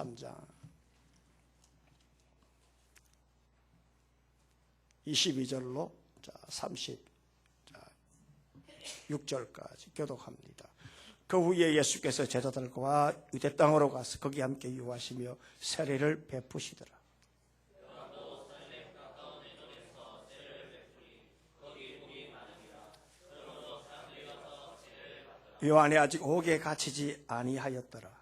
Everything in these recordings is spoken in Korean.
3장 22절로 36절까지 교독합니다. 그 후에 예수께서 제자들과 유대 땅으로 가서 거기 함께 유하시며 세례를 베푸시더라. 요한이 아직 옥에 갇히지 아니하였더라.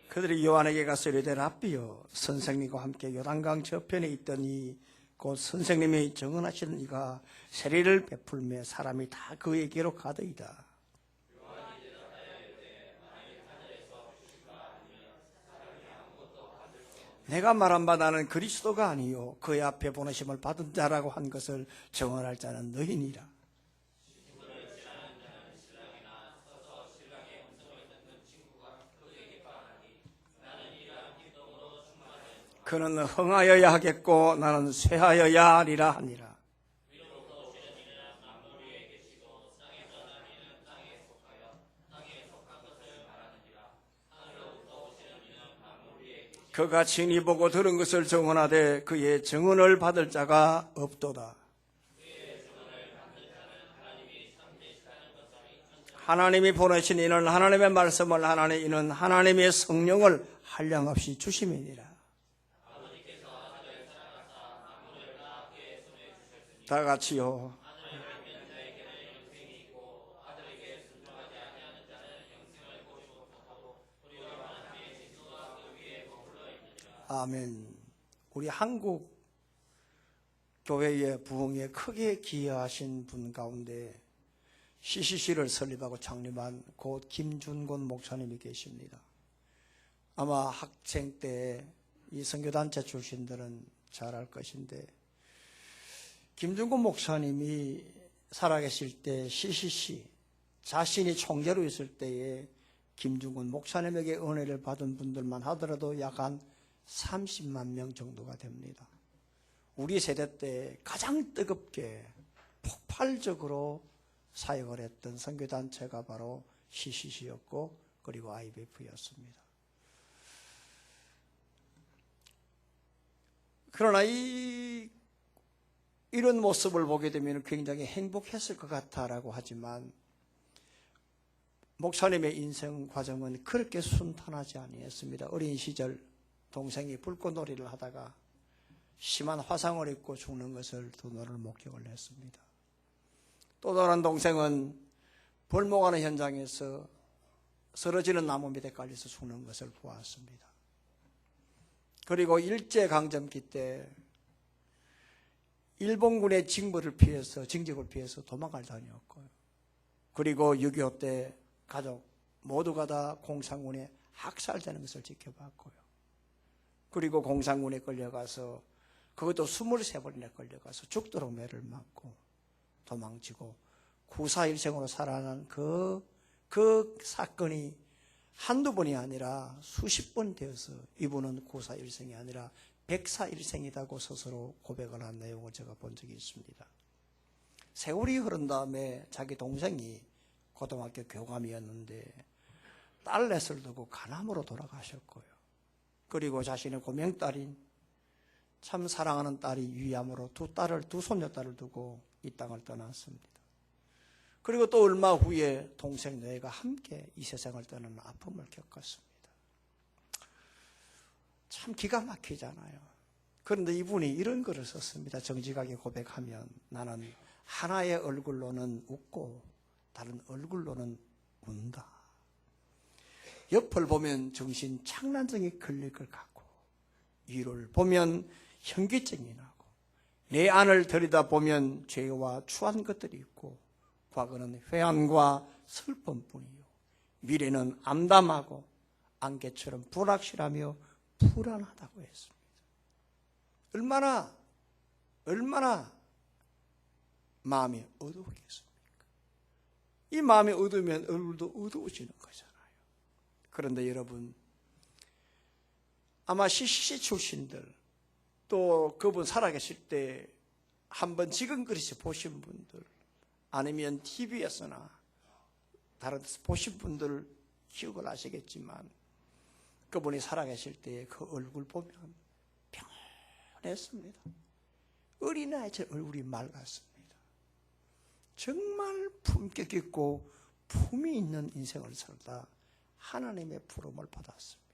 그들이 요한에게 가서 이르되 랍비여, 선생님과 함께 요단강 저편에 있더니 곧 선생님이 정언하시는 이가 세례를 베풀매 사람이 다 그에게로 가더이다. 내가 말한 바 나는 그리스도가 아니요 그의 앞에 보내심을 받은 자라고 한 것을 정언할 자는 너희니라. 그는 흥하여야 하겠고 나는 쇠하여야 하리라 하니라. 그가 친히 보고 들은 것을 정언하되 그의 정언을 받을 자가 없도다. 하나님이 보내신 이는 하나님의 말씀을 하나니 이는 하나님의 성령을 한량없이 주심이니라. 다 같이요. 아멘. 우리 한국 교회의 부흥에 크게 기여하신 분 가운데 CCC를 설립하고 창립한 곧 김준곤 목사님이 계십니다. 아마 학생 때 이 선교단체 출신들은 잘 알 것인데, 김준곤 목사님이 살아계실 때 CCC 자신이 총재로 있을 때에 김준곤 목사님에게 은혜를 받은 분들만 하더라도 약 한 30만 명 정도가 됩니다. 우리 세대 때 가장 뜨겁게 폭발적으로 사역을 했던 선교단체가 바로 CCC였고 그리고 IBF였습니다. 그러나 이런 모습을 보게 되면 굉장히 행복했을 것 같다라고 하지만 목사님의 인생 과정은 그렇게 순탄하지 아니했습니다. 어린 시절 동생이 불꽃놀이를 하다가 심한 화상을 입고 죽는 것을 두 눈을 목격을 했습니다. 또 다른 동생은 벌목하는 현장에서 쓰러지는 나무 밑에 깔려서 죽는 것을 보았습니다. 그리고 일제강점기 때 일본군의 징벌을 피해서 징집을 피해서 도망을 다녔고요. 그리고 6.25 때 가족 모두가 다 공산군에 학살되는 것을 지켜봤고요. 그리고 공산군에 끌려가서 그것도 23번이나 끌려가서 죽도록 매를 맞고 도망치고 구사일생으로 살아난 그 사건이 한두 번이 아니라 수십 번 되어서 이분은 구사일생이 아니라 백사일생이라고 스스로 고백을 한 내용을 제가 본 적이 있습니다. 세월이 흐른 다음에 자기 동생이 고등학교 교감이었는데 딸넷을 두고 간암으로 돌아가셨고요. 그리고 자신의 고명딸인 참 사랑하는 딸이 위암으로 두 손녀딸을 두고 이 땅을 떠났습니다. 그리고 또 얼마 후에 동생 뇌가 함께 이 세상을 떠나는 아픔을 겪었습니다. 참 기가 막히잖아요. 그런데 이분이 이런 글을 썼습니다. 정직하게 고백하면 나는 하나의 얼굴로는 웃고 다른 얼굴로는 운다. 옆을 보면 정신 착란증이 걸릴 것 같고 위를 보면 현기증이 나고 내 안을 들여다보면 죄와 추한 것들이 있고 과거는 회한과 슬픔뿐이요 미래는 암담하고 안개처럼 불확실하며 불안하다고 했습니다. 얼마나 마음이 어두웠겠습니까? 이 마음이 어두우면 얼굴도 어두워지는 거잖아요. 그런데 여러분, 아마 CCC 출신들 또 그분 살아계실 때 한번 지근거리서 보신 분들 아니면 TV에서나 다른 데서 보신 분들 기억을 하시겠지만 그분이 살아계실 때 그 얼굴 보면 평안했습니다. 어린아이처럼 얼굴이 맑았습니다. 정말 품격 있고 품이 있는 인생을 살다 하나님의 부름을 받았습니다.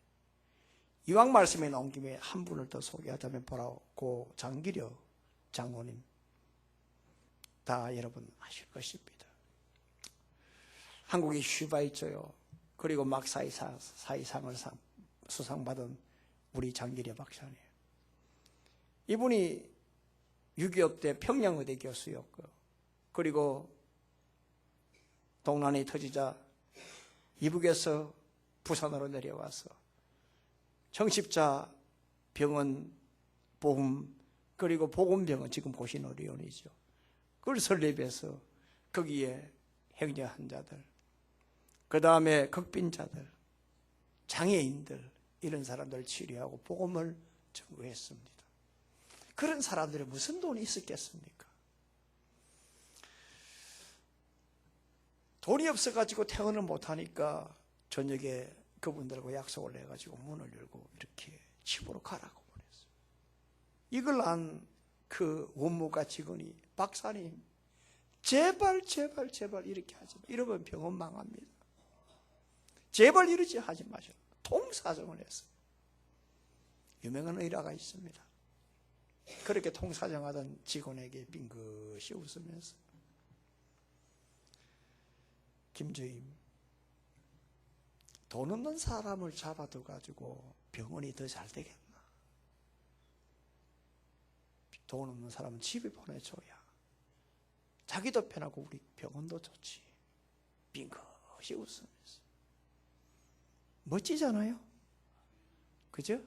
이왕 말씀에 나온 김에 한 분을 더 소개하자면 보라고 장기려 장모님 다 여러분 아실 것입니다. 한국의 슈바이처요. 그리고 막 사이상을 수상받은 우리 장기려 박사님. 이분이 6.25 때 평양의대 교수였고, 그리고 동란이 터지자 이북에서 부산으로 내려와서 정십자 병원 복음, 그리고 복음병원, 지금 고신의료원이죠. 그걸 설립해서 거기에 행여 환자들, 그 다음에 극빈자들, 장애인들, 이런 사람들 치료하고 복음을 전거했습니다. 그런 사람들이 무슨 돈이 있었겠습니까? 돈이 없어가지고 퇴원을 못하니까 저녁에 그분들과 약속을 해가지고 문을 열고 이렇게 집으로 가라고 보냈어요. 이걸 안 그 원무과 직원이 박사님 제발 이렇게 하지 마. 이러면 병원 망합니다. 제발 이러지 하지 마셔. 통사정을 했어요. 유명한 의라가 있습니다. 그렇게 통사정하던 직원에게 빙긋이 웃으면서 김주임, 돈 없는 사람을 잡아둬가지고 병원이 더 잘 되겠나? 돈 없는 사람은 집에 보내줘야 자기도 편하고 우리 병원도 좋지. 빙긋이 웃으면서. 멋지잖아요? 그죠?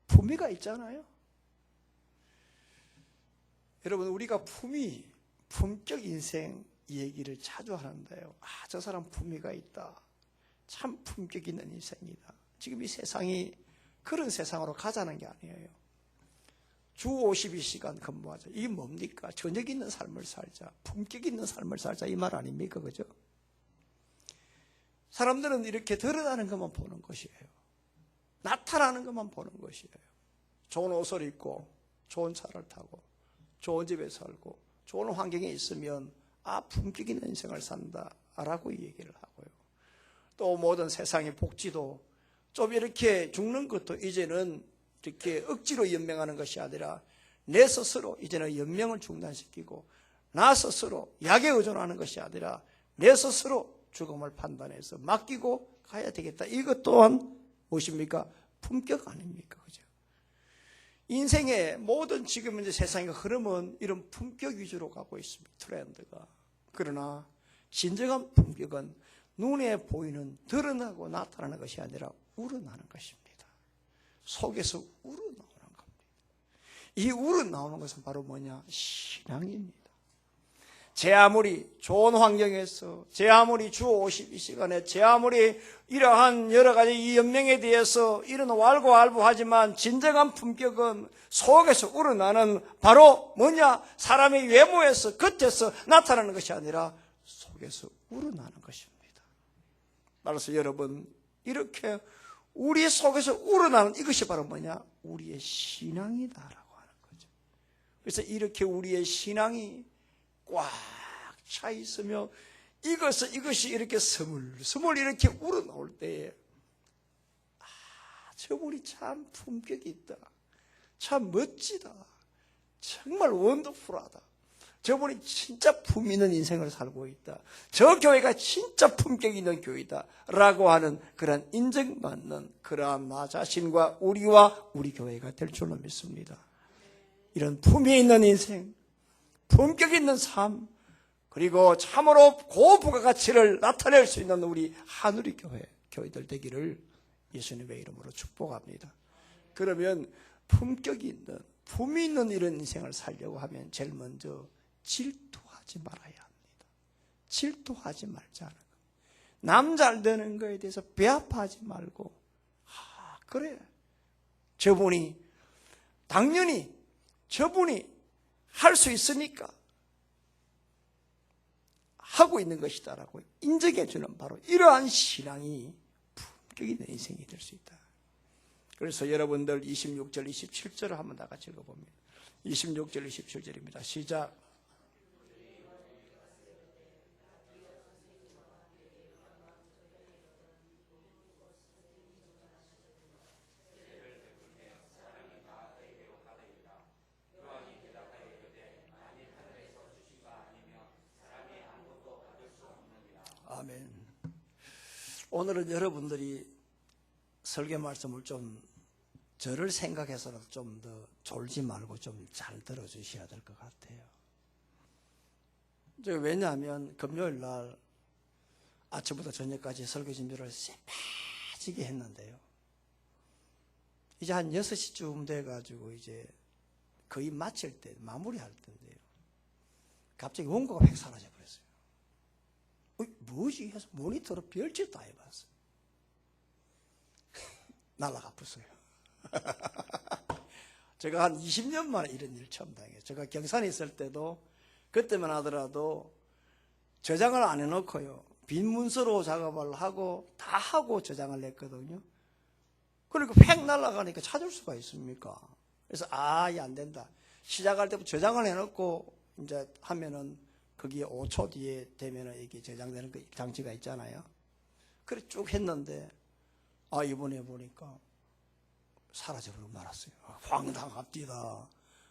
품위가 있잖아요? 여러분, 우리가 품격 인생 얘기를 자주 하는데요. 저 사람 품위가 있다. 참 품격 있는 인생이다. 지금 이 세상이 그런 세상으로 가자는 게 아니에요. 주 52시간 근무하자. 이게 뭡니까? 저녁 있는 삶을 살자. 품격 있는 삶을 살자. 이 말 아닙니까? 그죠? 사람들은 이렇게 드러나는 것만 보는 것이에요. 나타나는 것만 보는 것이에요. 좋은 옷을 입고, 좋은 차를 타고, 좋은 집에 살고, 좋은 환경에 있으면 품격 있는 인생을 산다라고 얘기를 하고요. 또 모든 세상의 복지도 좀 이렇게 죽는 것도 이제는 이렇게 억지로 연명하는 것이 아니라 내 스스로 이제는 연명을 중단시키고 나 스스로 약에 의존하는 것이 아니라 내 스스로 죽음을 판단해서 맡기고 가야 되겠다. 이것 또한 무엇입니까? 품격 아닙니까? 그죠? 인생의 모든 지금 이제 세상의 흐름은 이런 품격 위주로 가고 있습니다. 트렌드가. 그러나 진정한 품격은 눈에 보이는 드러나고 나타나는 것이 아니라 우러나는 것입니다. 속에서 우러나오는 겁니다. 이 우러나오는 것은 바로 뭐냐? 신앙입니다. 제 아무리 좋은 환경에서, 제 아무리 주 52시간에, 제 아무리 이러한 여러 가지 이 연명에 대해서 이런 왈가왈부하지만 진정한 품격은 속에서 우러나는 바로 뭐냐? 사람의 외모에서, 겉에서 나타나는 것이 아니라 속에서 우러나는 것입니다. 따라서 여러분, 이렇게 우리 속에서 우러나는 이것이 바로 뭐냐? 우리의 신앙이다라고 하는 거죠. 그래서 이렇게 우리의 신앙이 꽉 차 있으며 이것이 이렇게 스물스물 이렇게 우러나올 때에 저분이 참 품격이 있다. 참 멋지다. 정말 원더풀하다. 저분이 진짜 품 있는 인생을 살고 있다. 저 교회가 진짜 품격 있는 교회다 라고 하는 그런 인정받는 그러한 나 자신과 우리와 우리 교회가 될 줄로 믿습니다. 이런 품이 있는 인생, 품격 있는 삶, 그리고 참으로 고부가가치를 나타낼 수 있는 우리 하누리 교회들 되기를 예수님의 이름으로 축복합니다. 그러면 품격이 있는, 품이 있는 이런 인생을 살려고 하면 제일 먼저 질투하지 말아야 합니다. 질투하지 말자는 거. 남 잘 되는 거에 대해서 배아파하지 말고, 그래. 당연히 저분이 할 수 있으니까 하고 있는 것이다라고 인정해 주는 바로 이러한 신앙이 품격이 내 인생이 될 수 있다. 그래서 여러분들 26절, 27절을 한번 다 같이 읽어봅니다. 26절, 27절입니다. 시작. 아멘. 오늘은 여러분들이 설교 말씀을 좀 저를 생각해서라도 좀 더 졸지 말고 좀 잘 들어주셔야 될 것 같아요. 왜냐하면 금요일 날 아침부터 저녁까지 설교 준비를 새빠지게 했는데요. 이제 한 6시쯤 돼가지고 이제 거의 마칠 때, 마무리할 때인데요. 갑자기 원고가 획 사라져버렸어요. 뭐지? 해서 모니터로 별짓 다 해봤어요. 날아가 버렸어요. 제가 한 20년 만에 이런 일 처음 당해요. 제가 경산에 있을 때도 그때만 하더라도 저장을 안 해놓고요. 빈 문서로 작업을 하고 다 하고 저장을 했거든요. 그러니까 획 날아가니까 찾을 수가 있습니까? 그래서 이게 안 된다. 시작할 때부터 저장을 해놓고 이제 하면은 거기에 5초 뒤에 되면은 이게 저장되는 그 장치가 있잖아요. 그래 쭉 했는데 이번에 보니까 사라져버리고 말았어요. 황당합니다.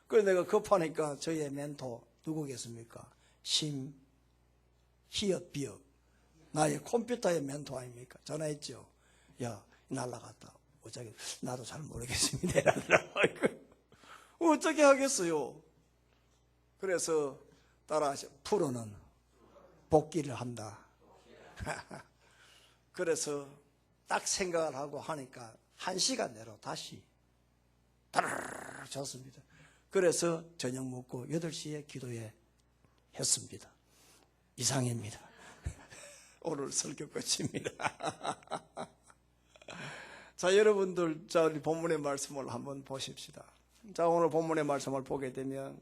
그래서 내가 급하니까 저희의 멘토 누구겠습니까? 히읗 비읍 나의 컴퓨터의 멘토 아닙니까? 전화했죠. 야 날라갔다. 어차피 나도 잘 모르겠습니다. 어떻게 하겠어요? 그래서 따라하셔. 프로는 복귀를 한다. 그래서 딱 생각을 하고 하니까 1시간 내로 다시 다르르 졌습니다. 그래서 저녁 먹고 8시에 기도회 했습니다. 이상입니다. 오늘 설교 끝입니다. 자, 여러분들, 자, 우리 본문의 말씀을 한번 보십시다. 자, 오늘 본문의 말씀을 보게 되면,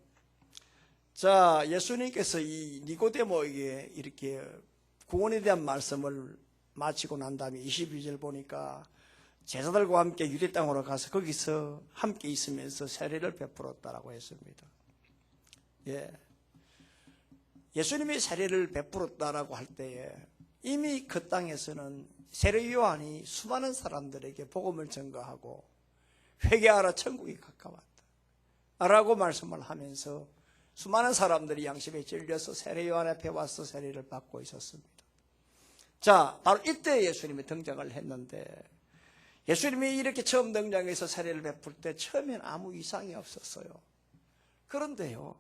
자, 예수님께서 이 니고데모에게 이렇게 구원에 대한 말씀을 마치고 난 다음에 22절 보니까 제자들과 함께 유대 땅으로 가서 거기서 함께 있으면서 세례를 베풀었다라고 했습니다. 예. 예수님이 세례를 베풀었다라고 할 때에 이미 그 땅에서는 세례 요한이 수많은 사람들에게 복음을 전가하고 회개하라 천국이 가까웠다 라고 말씀을 하면서 수많은 사람들이 양심에 찔려서 세례 요한 앞에 와서 세례를 받고 있었습니다. 자, 바로 이때 예수님이 등장을 했는데 예수님이 이렇게 처음 등장해서 세례를 베풀 때 처음엔 아무 이상이 없었어요. 그런데요,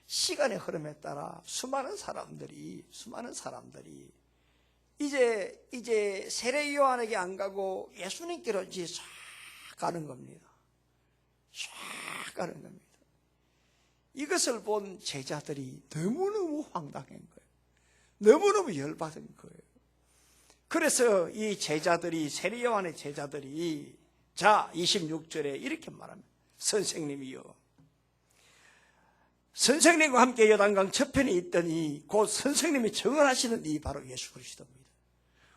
시간의 흐름에 따라 수많은 사람들이 이제 세례 요한에게 안 가고 예수님께로 이제 쫙 가는 겁니다. 쫙 가는 겁니다. 이것을 본 제자들이 너무너무 황당한 거예요. 너무너무 열받은 거예요. 그래서 이 제자들이, 세례 요한의 제자들이, 자, 26절에 이렇게 말합니다. 선생님이요. 선생님과 함께 요단강 저편에 있더니 곧 선생님이 증언하시는 이 바로 예수 그리스도입니다.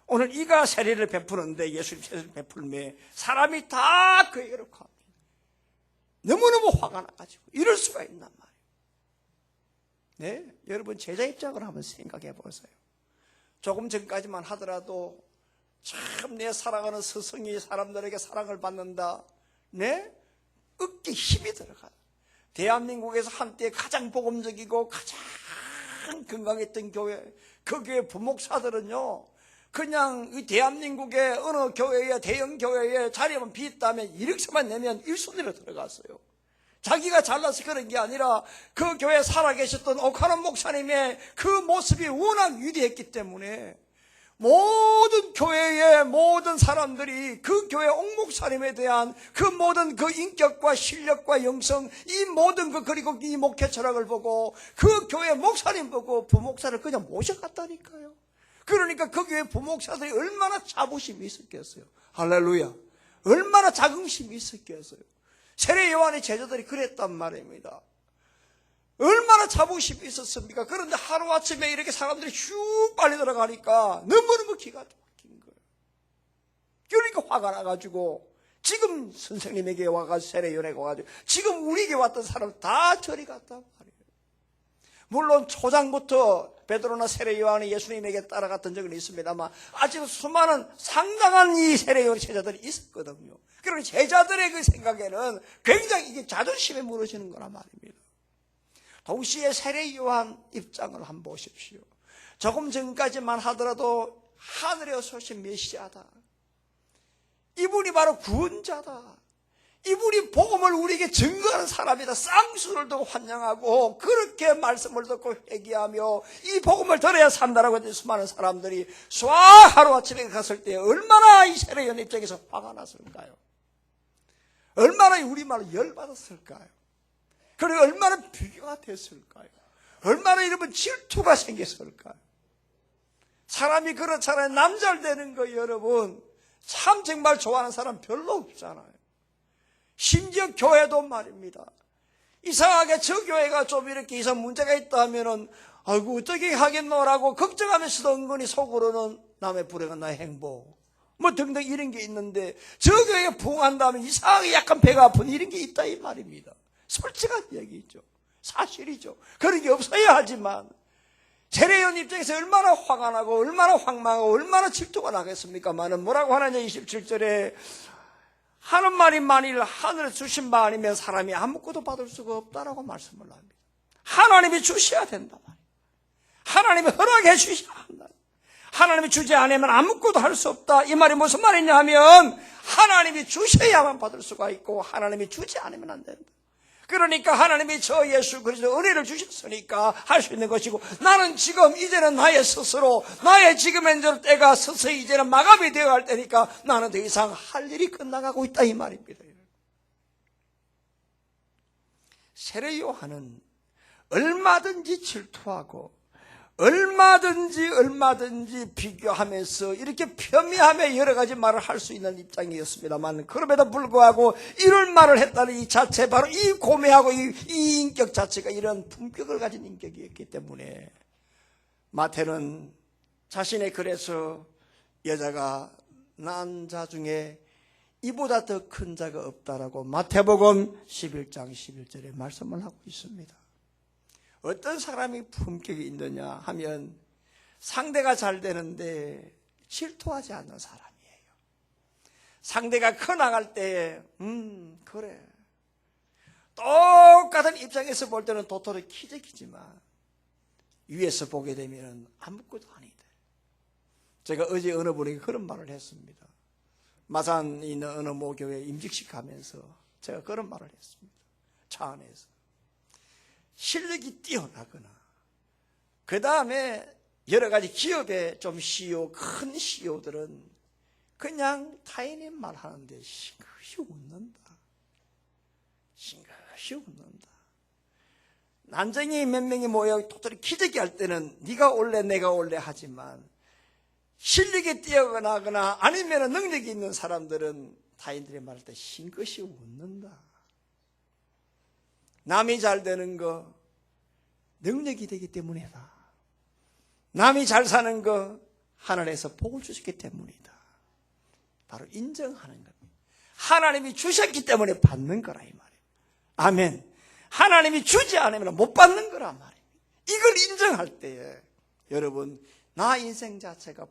오늘 이가 세례를 베푸는데 예수님 세례를 베풀매 사람이 다 그에게로 갑니다. 너무너무 화가 나가지고 이럴 수가 있단 말이에요. 네, 여러분 제자 입장을 한번 생각해 보세요. 조금 전까지만 하더라도 참 내 사랑하는 스승이 사람들에게 사랑을 받는다. 네? 어깨 힘이 들어가요. 대한민국에서 한때 가장 복음적이고 가장 건강했던 교회, 그 교회 부목사들은요, 그냥 이 대한민국의 어느 교회에, 대형 교회에 자리만 비었다면 이력서만 내면 1순위로 들어갔어요. 자기가 잘나서 그런 게 아니라 그 교회에 살아계셨던 오카노 목사님의 그 모습이 워낙 위대했기 때문에 모든 교회의 모든 사람들이 그 교회 옥 목사님에 대한 그 모든 그 인격과 실력과 영성, 이 모든 그 그리고 이 목회 철학을 보고 그 교회 목사님 보고 부목사를 그냥 모셔갔다니까요. 그러니까 그 교회 부목사들이 얼마나 자부심이 있었겠어요. 할렐루야. 얼마나 자긍심이 있었겠어요. 세례 요한의 제자들이 그랬단 말입니다. 얼마나 자부심이 있었습니까? 그런데 하루아침에 이렇게 사람들이 슉 빨리 들어가니까 너무너무 기가 막힌 거예요. 그러니까 화가 나가지고 지금 선생님에게 와가지고 세례요원에게 와가지고 지금 우리에게 왔던 사람 다 저리 갔단 말이에요. 물론 초장부터 베드로나 세례요한이 예수님에게 따라갔던 적은 있습니다만 아직 수많은 상당한 이 세례요한 제자들이 있었거든요. 그러니 제자들의 그 생각에는 굉장히 이게 자존심에 무너지는 거란 말입니다. 동시에 세례요한 입장을 한번 보십시오. 조금 전까지만 하더라도 하늘에 오신 메시아다. 이분이 바로 구원자다. 이분이 복음을 우리에게 증거하는 사람이다. 쌍수를 두고 환영하고 그렇게 말씀을 듣고 회개하며 이 복음을 들어야 산다라고 했더니 수많은 사람들이 쏴 하루아침에 갔을 때 얼마나 이 세례요한 입장에서 화가 났을까요? 얼마나 우리말로 열받았을까요? 그리고 얼마나 비교가 됐을까요? 얼마나 여러분 질투가 생겼을까요? 사람이 그렇잖아요. 남잘 되는 거 여러분 참 정말 좋아하는 사람 별로 없잖아요. 심지어 교회도 말입니다. 이상하게 저 교회가 좀 이렇게 이상 문제가 있다 하면은 아이고 어떻게 하겠노라고 걱정하면서도 은근히 속으로는 남의 불행은 나의 행복 뭐 등등 이런 게 있는데 저 교회가 부흥한다면 이상하게 약간 배가 아픈 이런 게 있다 이 말입니다. 솔직한 얘기죠. 사실이죠. 그런 게 없어야 하지만 세례요한 입장에서 얼마나 화가 나고 얼마나 황망하고 얼마나 질투가 나겠습니까만은 뭐라고 하느냐 27절에 하는 말이 만일 하늘에 주신 바 아니면 사람이 아무것도 받을 수가 없다라고 말씀을 합니다. 하나님이 주셔야 된다 말이에요. 하나님이 허락해 주셔야 한다. 하나님이 주지 않으면 아무것도 할 수 없다. 이 말이 무슨 말이냐 하면 하나님이 주셔야만 받을 수가 있고 하나님이 주지 않으면 안 된다. 그러니까 하나님이 저 예수 그리스도 은혜를 주셨으니까 할 수 있는 것이고 나는 지금 이제는 나의 스스로 나의 지금 현재 때가 서서히 이제는 마감이 되어갈 때니까 나는 더 이상 할 일이 끝나가고 있다 이 말입니다. 세례요한은 얼마든지 질투하고 얼마든지 비교하면서 이렇게 폄훼하며 여러 가지 말을 할 수 있는 입장이었습니다만 그럼에도 불구하고 이런 말을 했다는 이 자체 바로 이 고매하고 이 인격 자체가 이런 품격을 가진 인격이었기 때문에 마태는 자신의 글에서 여자가 낳은 자 중에 이보다 더 큰 자가 없다라고 마태복음 11장 11절에 말씀을 하고 있습니다. 어떤 사람이 품격이 있느냐 하면 상대가 잘 되는데 질투하지 않는 사람이에요. 상대가 커나갈 때 그래 똑같은 입장에서 볼 때는 도토리 키재기지만 위에서 보게 되면 아무것도 아니다. 제가 어제 어느 분에게 그런 말을 했습니다. 마산에 있는 어느 모교회 임직식 가면서 제가 그런 말을 했습니다. 차 안에서 실력이 뛰어나거나 그 다음에 여러 가지 기업의 좀 CEO, 큰 CEO들은 그냥 타인의 말 하는데 싱긋이 웃는다. 싱긋이 웃는다. 난쟁이 몇 명이 모여 도토리 기저귀 할 때는 네가 올래 내가 올래 하지만 실력이 뛰어나거나 아니면 능력이 있는 사람들은 타인들의 말할 때 싱긋이 웃는다. 남이 잘 되는 거 능력이 되기 때문이다. 남이 잘 사는 거 하늘에서 복을 주셨기 때문이다. 바로 인정하는 겁니다. 하나님이 주셨기 때문에 받는 거라 이 말이에요. 아멘. 하나님이 주지 않으면 못 받는 거란 말이에요. 이걸 인정할 때에 여러분 나 인생 자체가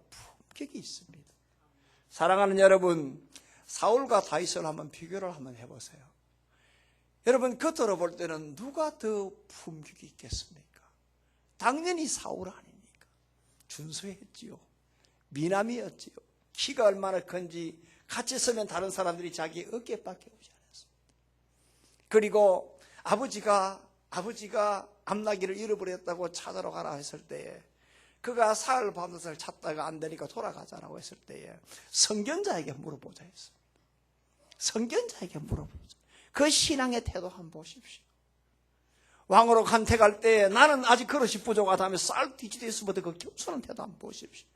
품격이 있습니다. 사랑하는 여러분 사울과 다윗을 한번 비교를 한번 해보세요. 여러분 겉으로 볼 때는 누가 더 품격이 있겠습니까? 당연히 사울 아닙니까? 준수했지요. 미남이었지요. 키가 얼마나 큰지 같이 서면 다른 사람들이 자기 어깨밖에 오지 않았습니다. 그리고 아버지가 암나기를 잃어버렸다고 찾으러 가라 했을 때에 그가 사흘 밤낮을 찾다가 안 되니까 돌아가자라고 했을 때에 선견자에게 물어보자 했습니다. 선견자에게 물어보자. 그 신앙의 태도 한번 보십시오. 왕으로 간택할 때 나는 아직 그릇이 부족하다 하며 쌀 뒤지듯이부터 그 겸손한 태도 한번 보십시오.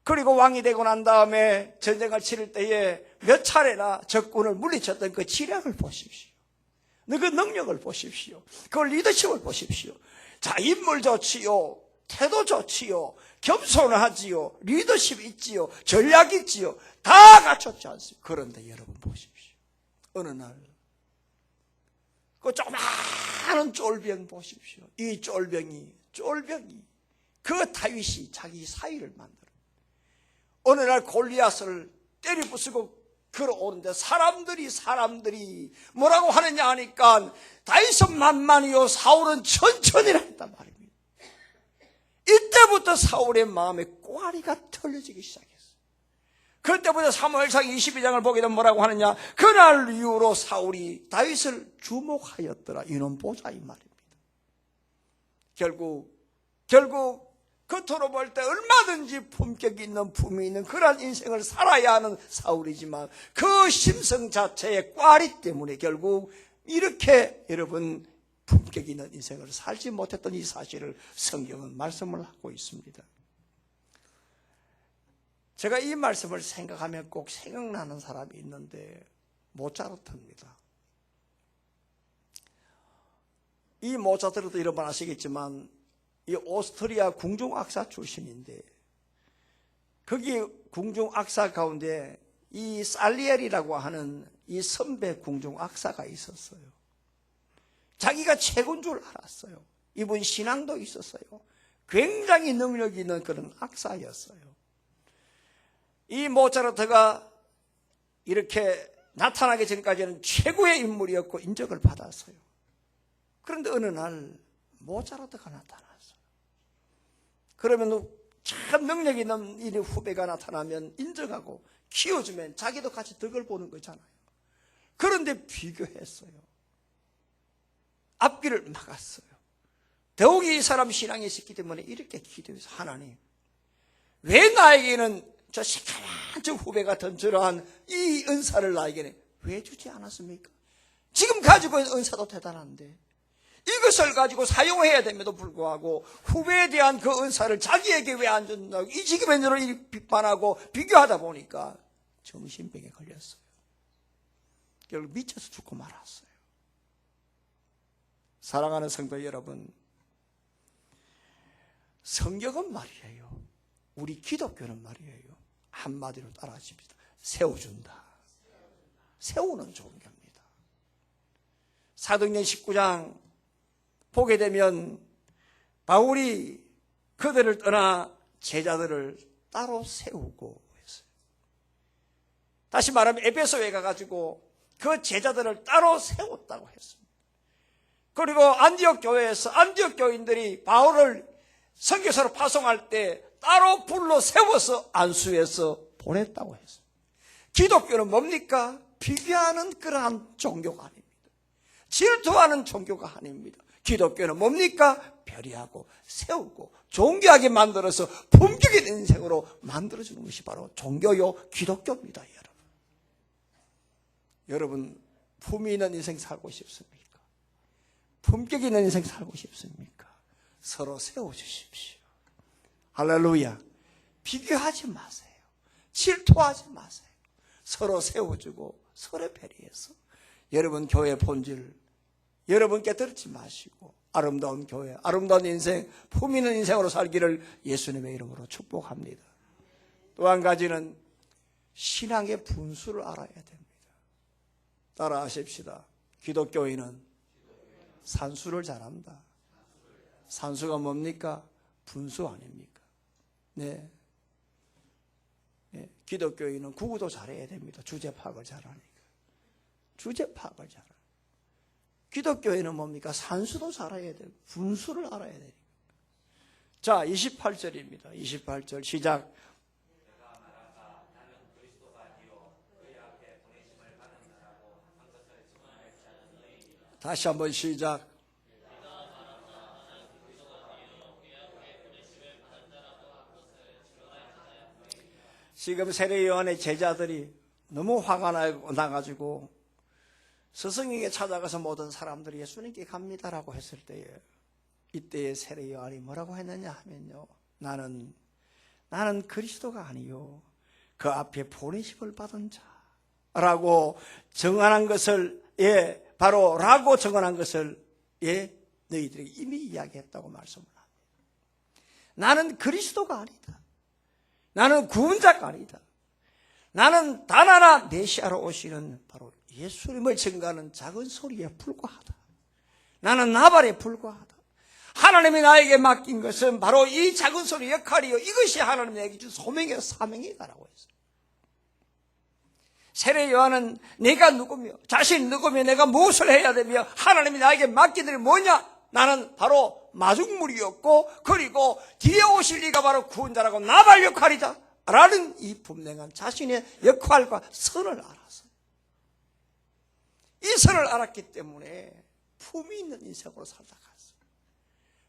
그리고 왕이 되고 난 다음에 전쟁을 치를 때에 몇 차례나 적군을 물리쳤던 그 지략을 보십시오. 그 능력을 보십시오. 그 리더십을 보십시오. 자, 인물 좋지요. 태도 좋지요. 겸손하지요. 리더십 있지요. 전략 있지요. 다 갖췄지 않습니까? 그런데 여러분 보십시오. 어느 날 그 조그마한 쫄병 보십시오. 이 쫄병이 그 다윗이 자기 사위를 만들어. 어느 날 골리앗을 때려 부수고 걸어오는데 사람들이 뭐라고 하느냐 하니까 다윗은 만만이요 사울은 천천히라 했단 말입니다. 이때부터 사울의 마음에 꽈리가 털려지기 시작했어요. 그때부터 사무엘상 22장을 보게 되면 뭐라고 하느냐, 그날 이후로 사울이 다윗을 주목하였더라. 이놈 보자 이 말입니다. 결국 겉으로 볼 때 얼마든지 품격이 있는 품이 있는 그런 인생을 살아야 하는 사울이지만 그 심성 자체의 꽈리 때문에 결국 이렇게 여러분 품격 있는 인생을 살지 못했던 이 사실을 성경은 말씀을 하고 있습니다. 제가 이 말씀을 생각하면 꼭 생각나는 사람이 있는데 모차르트입니다. 이 모차르트도 여러분 아시겠지만 이 오스트리아 궁중악사 출신인데 거기 궁중악사 가운데 이 살리에리라고 하는 이 선배 궁중악사가 있었어요. 자기가 최고인 줄 알았어요. 이분 신앙도 있었어요. 굉장히 능력 있는 그런 악사였어요. 이 모차르트가 이렇게 나타나기 전까지는 최고의 인물이었고 인정을 받았어요. 그런데 어느 날 모차르트가 나타났어요. 그러면 참 능력 있는 이 후배가 나타나면 인정하고 키워주면 자기도 같이 덕을 보는 거잖아요. 그런데 비교했어요. 앞길을 막았어요. 더욱이 이 사람 신앙이 있었기 때문에 이렇게 기도해서 하나님, 왜 나에게는 저 시커먼 저 후배 같은 저러한 이 은사를 나에게는 왜 주지 않았습니까? 지금 가지고 있는 은사도 대단한데 이것을 가지고 사용해야 됨에도 불구하고 후배에 대한 그 은사를 자기에게 왜 안 준다고 이 지금의 너를 비판하고 비교하다 보니까 정신병에 걸렸어요. 결국 미쳐서 죽고 말았어요. 사랑하는 성도 여러분, 성경은 말이에요, 우리 기독교는 말이에요, 한마디로 따라하십시다. 세워준다. 세우는 종교입니다. 사도행전 19장 보게 되면 바울이 그들을 떠나 제자들을 따로 세우고 했어요. 다시 말하면 에베소에 가가지고 그 제자들을 따로 세웠다고 했습니다. 그리고 안디옥 교회에서 안디옥 교인들이 바울을 선교사로 파송할 때 따로 불러 세워서 안수해서 보냈다고 했습니다. 기독교는 뭡니까? 비교하는 그러한 종교가 아닙니다. 질투하는 종교가 아닙니다. 기독교는 뭡니까? 배려하고 세우고 존귀하게 만들어서 품격의 인생으로 만들어주는 것이 바로 종교요 기독교입니다. 여러분 품위 있는 인생 살고 싶습니까? 품격 있는 인생 살고 싶습니까? 서로 세워주십시오. 할렐루야. 비교하지 마세요. 질투하지 마세요. 서로 세워주고 서로 배려해서 여러분 교회 본질 여러분 깨뜨리지 마시고 아름다운 교회, 아름다운 인생, 품 있는 인생으로 살기를 예수님의 이름으로 축복합니다. 또 한 가지는 신앙의 분수를 알아야 됩니다. 따라하십시다. 기독교인은 산수를 잘한다. 산수가 뭡니까? 분수 아닙니까? 네. 네. 기독교인은 구구도 잘해야 됩니다. 주제 파악을 잘하니까. 주제 파악을 잘하니까. 기독교인은 뭡니까? 산수도 잘해야 돼요. 분수를 알아야 되니까. 자, 28절입니다. 28절 시작. 다시 한번 시작. 지금 세례 요한의 제자들이 너무 화가 나가지고 스승에게 찾아가서 모든 사람들이 예수님께 갑니다라고 했을 때에 이때의 세례 요한이 뭐라고 했느냐 하면요, 나는 그리스도가 아니요 그 앞에 보내심을 받은 자라고 정언한 것을 바로 라고 정언한 것을 너희들에게 이미 이야기했다고 말씀을 합니다. 나는 그리스도가 아니다. 나는 구원자가 아니다. 나는 단 하나 메시아로 오시는 바로 예수님을 증거하는 작은 소리에 불과하다. 나는 나발에 불과하다. 하나님이 나에게 맡긴 것은 바로 이 작은 소리 역할이요, 이것이 하나님이 내게 준 소명이요 사명이다라고 했어요. 세례 요한은 내가 누구며 자신이 누구며 내가 무엇을 해야 되며 하나님이 나에게 맡긴 일이 뭐냐, 나는 바로 마중물이었고 그리고 뒤에 오실 이가 바로 구원자라고 나발 역할이다 라는 이 분명한 자신의 역할과 선을 알았어요. 이 선을 알았기 때문에 품이 있는 인생으로 살다 갔어요.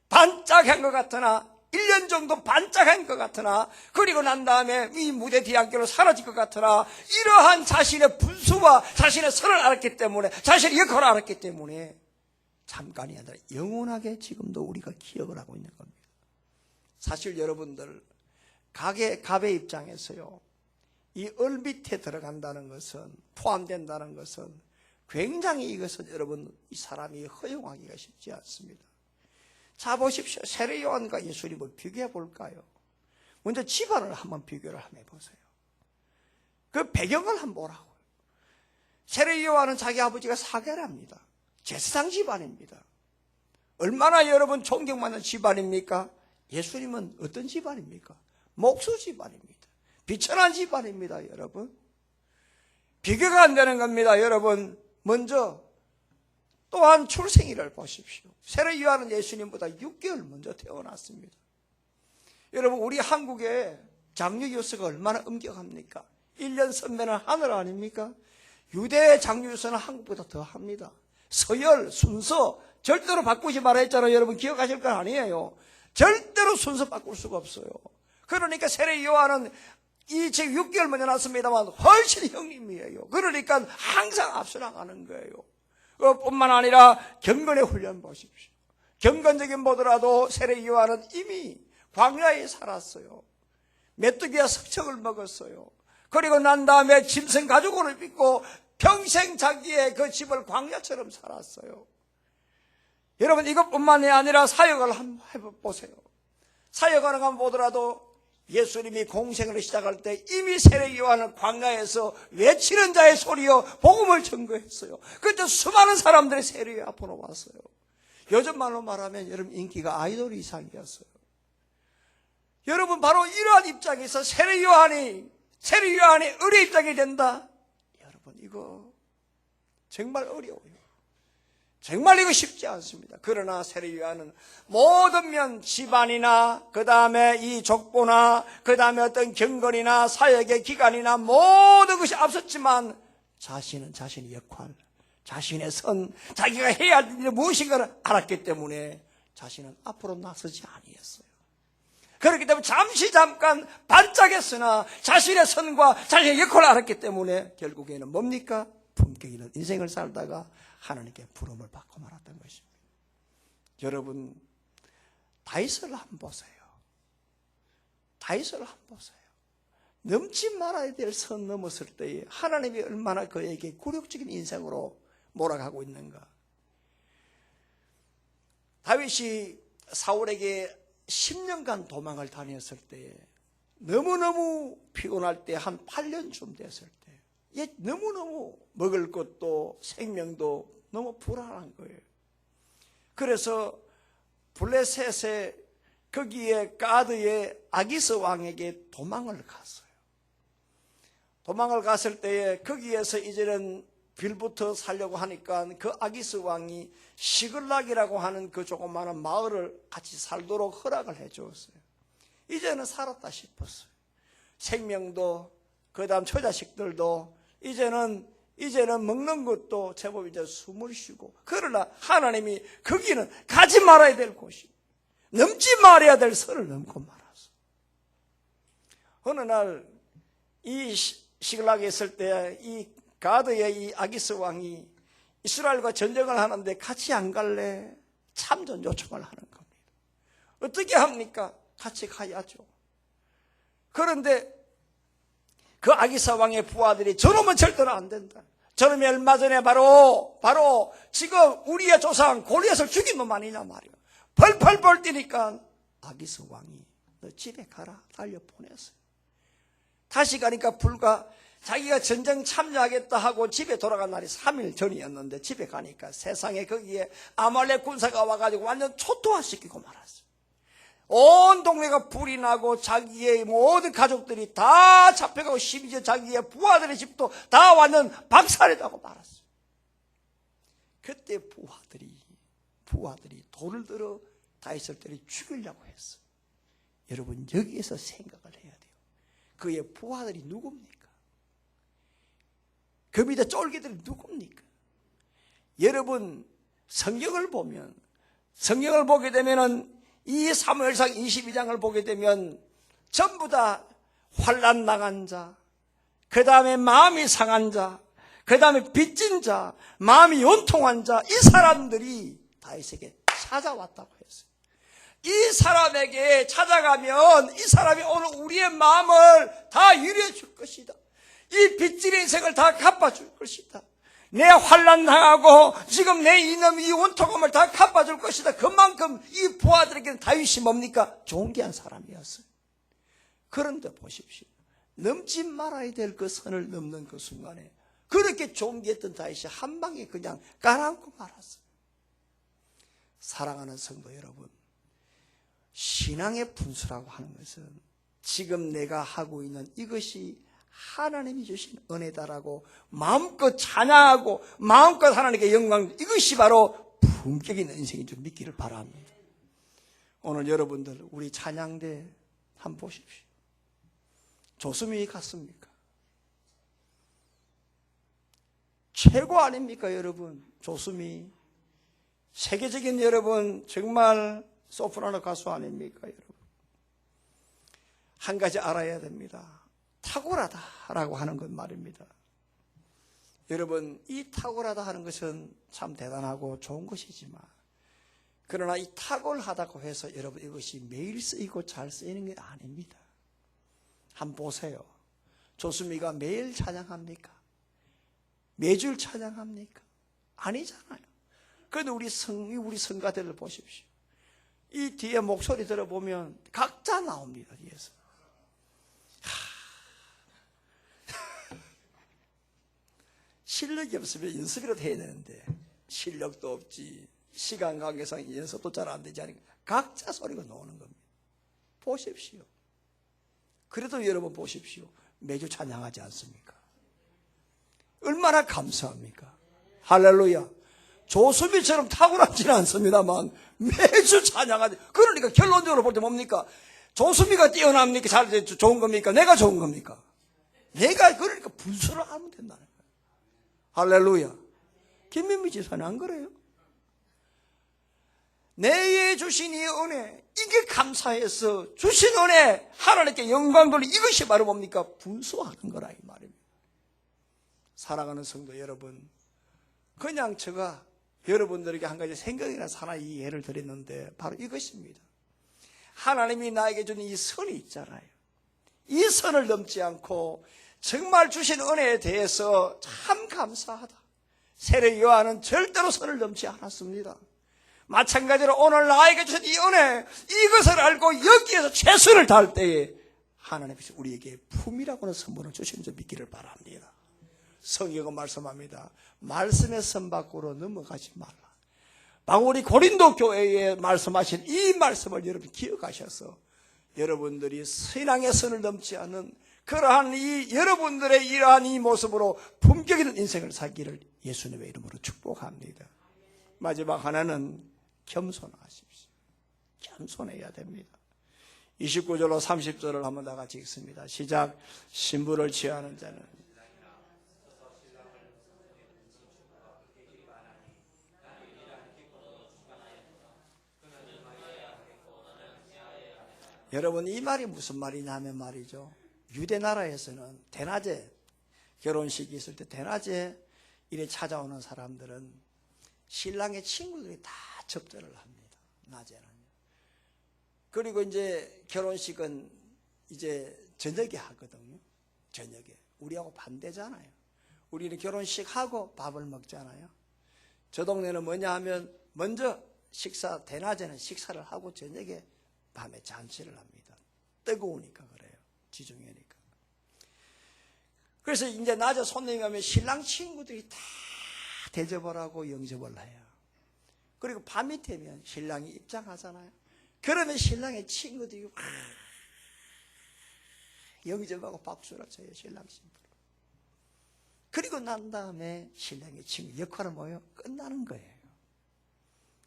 반짝한 것 같으나 1년 정도 반짝한 것 같으나 그리고 난 다음에 이 무대 뒤안길로 사라질 것 같으나 이러한 자신의 분수와 자신의 선을 알았기 때문에 자신의 역할을 알았기 때문에 잠깐이 아니라 영원하게 지금도 우리가 기억을 하고 있는 겁니다. 사실 여러분들 갑의 입장에서요, 이 얼 밑에 들어간다는 것은, 포함된다는 것은 굉장히 이것은 여러분 이 사람이 허용하기가 쉽지 않습니다. 자 보십시오. 세례 요한과 예수님을 비교해 볼까요? 먼저 집안을 한번 비교를 한번 해보세요. 그 배경을 한번 보라고요. 세례 요한은 자기 아버지가 사개랍니다. 제사장 집안입니다. 얼마나 여러분 존경받는 집안입니까? 예수님은 어떤 집안입니까? 목수 집안입니다. 비천한 집안입니다. 여러분 비교가 안 되는 겁니다. 여러분 먼저 또한 출생일을 보십시오. 세례 요한은 예수님보다 6개월 먼저 태어났습니다. 여러분 우리 한국의 장유유서가 얼마나 엄격합니까? 1년 선배는 하늘 아닙니까? 유대 장유유서는 한국보다 더 합니다. 서열, 순서 절대로 바꾸지 말아 했잖아요. 여러분 기억하실 건 아니에요. 절대로 순서 바꿀 수가 없어요. 그러니까 세례 요한은 이 지금 6개월 먼저 났습니다만 훨씬 형님이에요. 그러니까 항상 앞서 나가는 거예요. 뿐만 아니라 경건의 훈련 보십시오. 경건적인 보더라도 세례 요한은 이미 광야에 살았어요. 메뚜기와 석청을 먹었어요. 그리고 난 다음에 짐승 가죽옷을 입고 평생 자기의 그 집을 광야처럼 살았어요. 여러분 이것뿐만이 아니라 사역을 한번 해보세요. 사역을 한번 보더라도 예수님이 공생을 시작할 때 이미 세례 요한은 광야에서 외치는 자의 소리요 복음을 전거했어요. 그때 수많은 사람들이 세례 요한 앞으로 왔어요. 요즘 말로 말하면 여러분 인기가 아이돌 이상이었어요. 여러분 바로 이러한 입장에서 세례 요한이 의뢰 입장이 된다. 여러분 이거 정말 어려워요. 정말 이거 쉽지 않습니다. 그러나 세례 요한은 모든 면 집안이나 그 다음에 이 족보나 그 다음에 어떤 경건이나 사역의 기간이나 모든 것이 앞섰지만 자신은 자신의 역할, 자신의 선, 자기가 해야 할 일이 무엇인가를 알았기 때문에 자신은 앞으로 나서지 아니했어요. 그렇기 때문에 잠깐 반짝했으나 자신의 선과 자신의 역할을 알았기 때문에 결국에는 뭡니까? 품격 있는 인생을 살다가 하나님께 부름을 받고 말았던 것입니다. 여러분 다윗을 한번 보세요. 다윗을 한번 보세요. 넘지 말아야 될 선 넘었을 때에 하나님이 얼마나 그에게 굴욕적인 인생으로 몰아가고 있는가. 다윗이 사울에게 10년간 도망을 다녔을 때에 너무너무 피곤할 때 한 8년쯤 됐을 때 너무너무 먹을 것도 생명도 너무 불안한 거예요. 그래서 블레셋의 거기에 가드의 아기스 왕에게 도망을 갔어요. 도망을 갔을 때에 거기에서 이제는 빌부터 살려고 하니까 그 아기스 왕이 시글락이라고 하는 그 조그마한 마을을 같이 살도록 허락을 해 주었어요. 이제는 살았다 싶었어요. 생명도 그 다음 처자식들도 이제는 먹는 것도 제법 이제 숨을 쉬고, 그러나 하나님이 거기는 가지 말아야 될 곳이, 넘지 말아야 될 선을 넘고 말았어. 어느 날 이 시글락에 있을 때 이 가드의 이 아기스 왕이 이스라엘과 전쟁을 하는데 같이 안 갈래? 참전 요청을 하는 겁니다. 어떻게 합니까? 같이 가야죠. 그런데 그 아기스 왕의 부하들이 저놈은 절대로 안 된다. 저놈이 얼마 전에 바로 지금 우리의 조상 골리앗을 죽인 놈 아니냐 말이야. 벌벌벌 뛰니까 아기스 왕이 너 집에 가라 달려 보냈어요. 다시 가니까 불과 자기가 전쟁 참여하겠다 하고 집에 돌아간 날이 3일 전이었는데 집에 가니까 세상에 거기에 아말렉 군사가 와가지고 완전 초토화시키고 말았어요. 온 동네가 불이 나고 자기의 모든 가족들이 다 잡혀가고 심지어 자기의 부하들의 집도 다 완전 박살이라고 말았어요. 그때 부하들이 돌을 들어 다윗을 때려 죽이려고 했어. 여러분 여기에서 생각을 해야 돼요. 그의 부하들이 누굽니까? 그 밑에 쫄기들이 누굽니까? 여러분 성경을 보게 되면은 이 사무엘상 22장을 보게 되면 전부 다 환난 당한 자, 그 다음에 마음이 상한 자, 그 다음에 빚진 자, 마음이 연통한 자, 이 사람들이 다윗에게 찾아왔다고 했어요. 이 사람에게 찾아가면 이 사람이 오늘 우리의 마음을 다 유리해 줄 것이다. 이 빚진 인생을 다 갚아줄 것이다. 내 환난 당하고 지금 내 이놈 이 원통함을 다 갚아줄 것이다. 그만큼 이 부하들에게는 다윗이 뭡니까? 존귀한 사람이었어요. 그런데 보십시오. 넘지 말아야 될 그 선을 넘는 그 순간에 그렇게 존귀했던 다윗이 한 방에 그냥 가라앉고 말았어요. 사랑하는 성도 여러분, 신앙의 분수라고 하는 것은 지금 내가 하고 있는 이것이 하나님이 주신 은혜다라고 마음껏 찬양하고 마음껏 하나님께 영광, 이것이 바로 품격 있는 인생인 줄 믿기를 바랍니다. 오늘 여러분들 우리 찬양대 한번 보십시오. 조수미 같습니까? 최고 아닙니까 여러분? 조수미 세계적인 여러분 정말 소프라노 가수 아닙니까 여러분? 한 가지 알아야 됩니다. 탁월하다라고 하는 것 말입니다. 여러분 이 탁월하다 하는 것은 참 대단하고 좋은 것이지만 그러나 이 탁월하다고 해서 여러분 이것이 매일 쓰이고 잘 쓰이는 게 아닙니다. 한번 보세요. 조수미가 매일 찬양합니까? 매주 찬양합니까? 아니잖아요. 그런데 우리 성가대를 보십시오. 이 뒤에 목소리 들어보면 각자 나옵니다. 뒤에서. 실력이 없으면 연습이라도 해야 되는데 실력도 없지, 시간 관계상 연습도 잘 안 되지 않으니까 각자 소리가 나오는 겁니다. 보십시오. 그래도 여러분 보십시오. 매주 찬양하지 않습니까? 얼마나 감사합니까? 할렐루야. 조수미처럼 탁월하지는 않습니다만 매주 찬양하지. 그러니까 결론적으로 볼 때 뭡니까? 조수미가 뛰어납니까? 잘 좋은 겁니까? 내가 좋은 겁니까? 내가 그러니까 분수를 하면 된다는 거예요. 할렐루야. 김민미 지사는 안 그래요? 내게 주신 이 은혜, 이게 감사해서 주신 은혜 하나님께 영광 돌리, 이것이 바로 뭡니까? 분수하는 거라 이 말입니다. 사랑하는 성도 여러분, 그냥 제가 여러분들에게 한 가지 생각이나 하나의 예를 드렸는데 바로 이것입니다. 하나님이 나에게 준 이 선이 있잖아요. 이 선을 넘지 않고 정말 주신 은혜에 대해서 참 감사하다. 세례 요한은 절대로 선을 넘지 않았습니다. 마찬가지로 오늘 나에게 주신 이 은혜, 이것을 알고 여기에서 최선을 다할 때에 하나님께서 우리에게 품이라고 하는 선물을 주시는 줄 믿기를 바랍니다. 성경은 말씀합니다. 말씀의 선 밖으로 넘어가지 말라. 바울이 고린도 교회에 말씀하신 이 말씀을 여러분 기억하셔서 여러분들이 신앙의 선을 넘지 않는 그러한 이 여러분들의 이러한 이 모습으로 품격 있는 인생을 살기를 예수님의 이름으로 축복합니다. 마지막 하나는 겸손하십시오. 겸손해야 됩니다. 29절로 30절을 한번 다 같이 읽습니다. 시작. 신부를 취하는 자는 여러분 이 말이 무슨 말이냐면 말이죠. 유대 나라에서는 대낮에 결혼식이 있을 때 대낮에 이래 찾아오는 사람들은 신랑의 친구들이 다 접대를 합니다. 낮에는. 그리고 이제 결혼식은 이제 저녁에 하거든요. 저녁에. 우리하고 반대잖아요. 우리는 결혼식하고 밥을 먹잖아요. 저 동네는 뭐냐 하면 먼저 식사, 대낮에는 식사를 하고 저녁에 밤에 잔치를 합니다. 뜨거우니까 그래요. 지중해니까. 그래서 이제 낮에 손님이 오면 신랑 친구들이 다 대접을 하고 영접을 해요. 그리고 밤이 되면 신랑이 입장하잖아요. 그러면 신랑의 친구들이 와 영접하고 박수를 쳐요. 신랑 신부로. 그리고 난 다음에 신랑의 친구 역할은 뭐예요? 끝나는 거예요.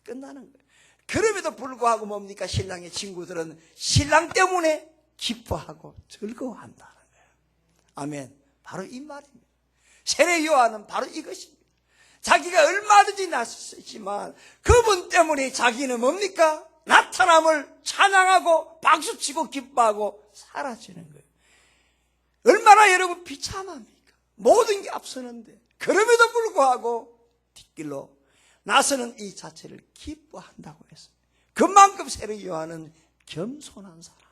끝나는 거예요. 그럼에도 불구하고 뭡니까? 신랑의 친구들은 신랑 때문에 기뻐하고 즐거워한다는 거예요. 아멘. 바로 이 말입니다. 세례 요한은 바로 이것입니다. 자기가 얼마든지 나설 수 있지만 그분 때문에 자기는 뭡니까? 나타남을 찬양하고 박수치고 기뻐하고 사라지는 거예요. 얼마나 여러분 비참합니까? 모든 게 앞서는데 그럼에도 불구하고 뒷길로 나서는 이 자체를 기뻐한다고 했어요. 그만큼 세례 요한은 겸손한 사람이었어요.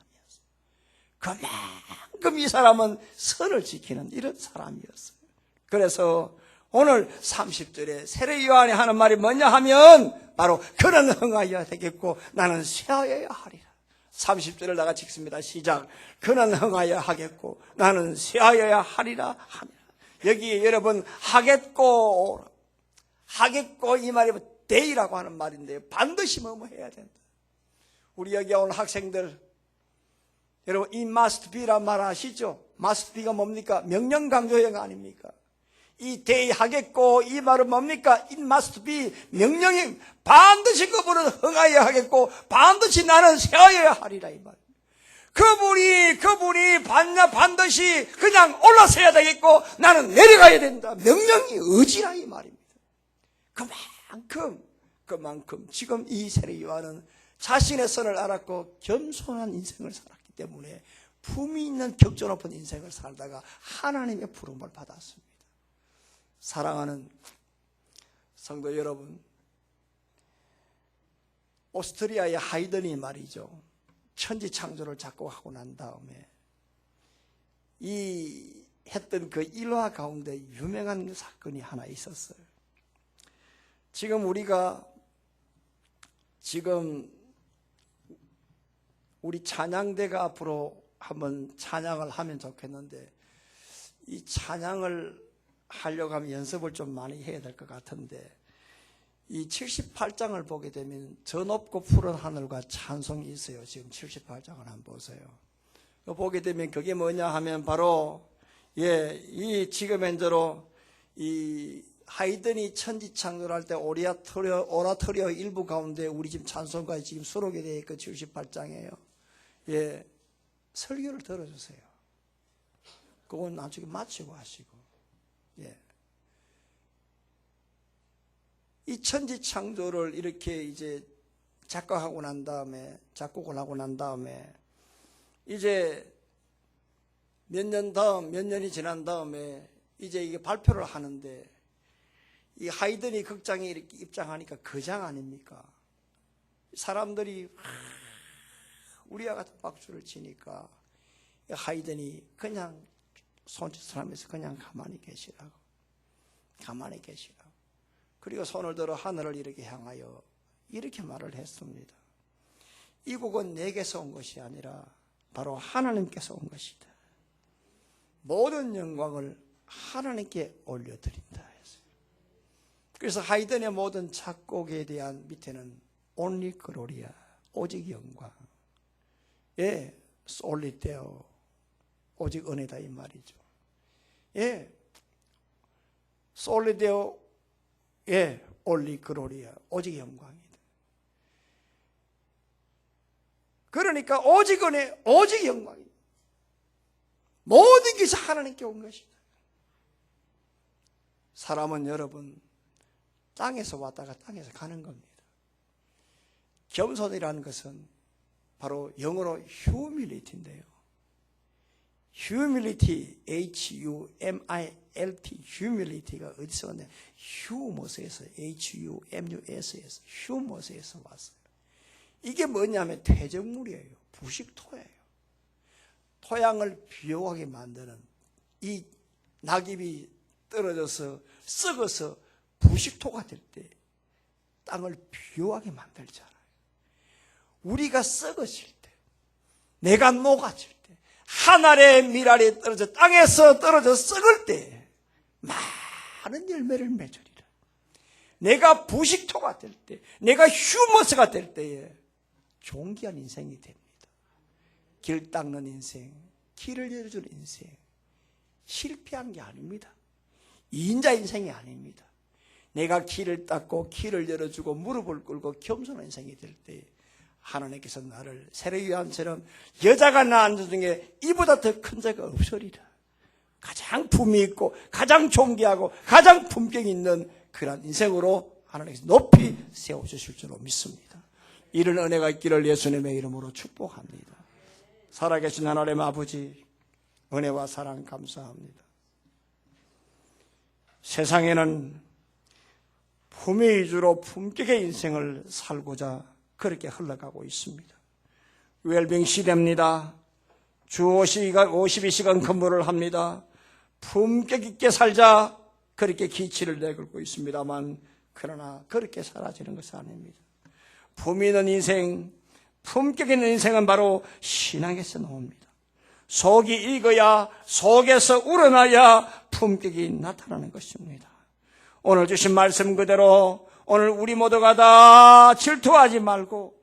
그만큼 이 사람은 선을 지키는 이런 사람이었어요. 그래서 오늘 30절에 세례 요한이 하는 말이 뭐냐 하면 바로 그는 흥하여야 되겠고 나는 쇠하여야 하리라. 30절을 다 같이 읽습니다. 시작. 그는 흥하여야 하겠고 나는 쇠하여야 하리라 하며 여기 여러분 하겠고 이 말이 데이라고 하는 말인데요. 반드시 뭐뭐 해야 된다. 우리 여기 온 학생들 여러분 이 must be란 말 아시죠? must be가 뭡니까? 명령 강조형 아닙니까? 이 데이 하겠고 이 말은 뭡니까? it must be 명령이 반드시 그분은 흥하여야 하겠고 반드시 나는 쇠하여야 하리라 이 말. 그분이 반드시 그냥 올라서야 되겠고 나는 내려가야 된다. 명령이 의지라 이 말입니다. 그만큼 지금 이 세례 요한은 자신의 선을 알았고 겸손한 인생을 살았기 때문에 품이 있는 격조 높은 인생을 살다가 하나님의 부름을 받았습니다. 사랑하는 성도 여러분, 오스트리아의 하이든이 말이죠. 천지창조를 작곡하고 난 다음에 이 했던 그 일화 가운데 유명한 사건이 하나 있었어요. 지금 우리 찬양대가 앞으로 한번 찬양을 하면 좋겠는데 이 찬양을 하려고 하면 연습을 좀 많이 해야 될 것 같은데 이 78장을 보게 되면 저 높고 푸른 하늘과 찬송이 있어요. 지금 78장을 한번 보세요. 보게 되면 그게 뭐냐 하면 바로 이 지금 현재로 이 하이든이 천지창조를 할 때 오라토리오 일부 가운데 우리 지금 찬송가에 지금 수록이 되어 있고 78장이에요. 설교를 들어주세요. 그건 나중에 마치고 하시고. 이 천지창조를 이렇게 이제 작곡을 하고 난 다음에 이제 몇 년이 지난 다음에 이제 이게 발표를 하는데 이 하이든이 극장에 이렇게 입장하니까 거장 아닙니까? 사람들이 우리와 같은 박수를 치니까 하이든이 그냥 손짓을 하면서 그냥 가만히 계시라고. 그리고 손을 들어 하늘을 이렇게 향하여 이렇게 말을 했습니다. 이 곡은 내게서 온 것이 아니라 바로 하나님께서 온 것이다. 모든 영광을 하나님께 올려드린다 했어요. 그래서 하이든의 모든 작곡에 대한 밑에는 only gloria, 오직 영광. solely deo, 오직 은혜다 이 말이죠. solely deo, only gloria, 오직 영광이다. 그러니까 오직 은혜, 오직 영광이다. 모든 것이 하나님께 온 것이다. 사람은 여러분 땅에서 왔다가 땅에서 가는 겁니다. 겸손이라는 것은 바로 영어로 humility인데요. humility, H-U-M-I-L-T, humility가 어디서 왔냐? humus에서, H-U-M-U-S에서, humus에서 왔어요. 이게 뭐냐면 퇴적물이에요. 부식토예요. 토양을 비옥하게 만드는 이 낙엽이 떨어져서 썩어서 부식토가 될 때 땅을 비호하게 만들잖아요. 우리가 썩어질 때, 내가 녹아질 때, 한 알의 밀알이 떨어져 땅에서 떨어져 썩을 때 많은 열매를 맺으리라. 내가 부식토가 될 때, 내가 휴머스가 될 때에 존귀한 인생이 됩니다. 길 닦는 인생, 길을 열어주는 인생, 실패한 게 아닙니다. 이인자 인생이 아닙니다. 내가 길을 닦고 길을 열어주고 무릎을 꿇고 겸손한 인생이 될 때 하나님께서 나를 세례요한처럼 여자가 낳은 중에 이보다 더 큰 자가 없으리라. 가장 품이 있고 가장 존귀하고 가장 품격 있는 그런 인생으로 하나님께서 높이 세워주실 줄로 믿습니다. 이런 은혜가 있기를 예수님의 이름으로 축복합니다. 살아계신 하나님 아버지, 은혜와 사랑 감사합니다. 세상에는 품위 위주로 품격의 인생을 살고자 그렇게 흘러가고 있습니다. 웰빙 시대입니다. 주 52시간 근무를 합니다. 품격 있게 살자 그렇게 기치를 내걸고 있습니다만 그러나 그렇게 사라지는 것은 아닙니다. 품 있는 인생, 품격 있는 인생은 바로 신앙에서 나옵니다. 속이 익어야, 속에서 우러나야 품격이 나타나는 것입니다. 오늘 주신 말씀 그대로 오늘 우리 모두가 다 질투하지 말고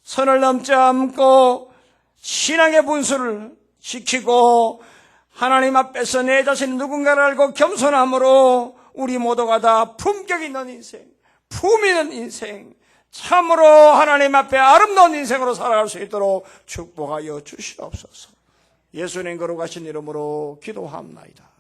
선을 넘지 않고 신앙의 분수를 지키고 하나님 앞에서 내 자신이 누군가를 알고 겸손함으로 우리 모두가 다 품격 있는 인생, 품 있는 인생, 참으로 하나님 앞에 아름다운 인생으로 살아갈 수 있도록 축복하여 주시옵소서. 예수님 거룩하신 이름으로 기도합나이다.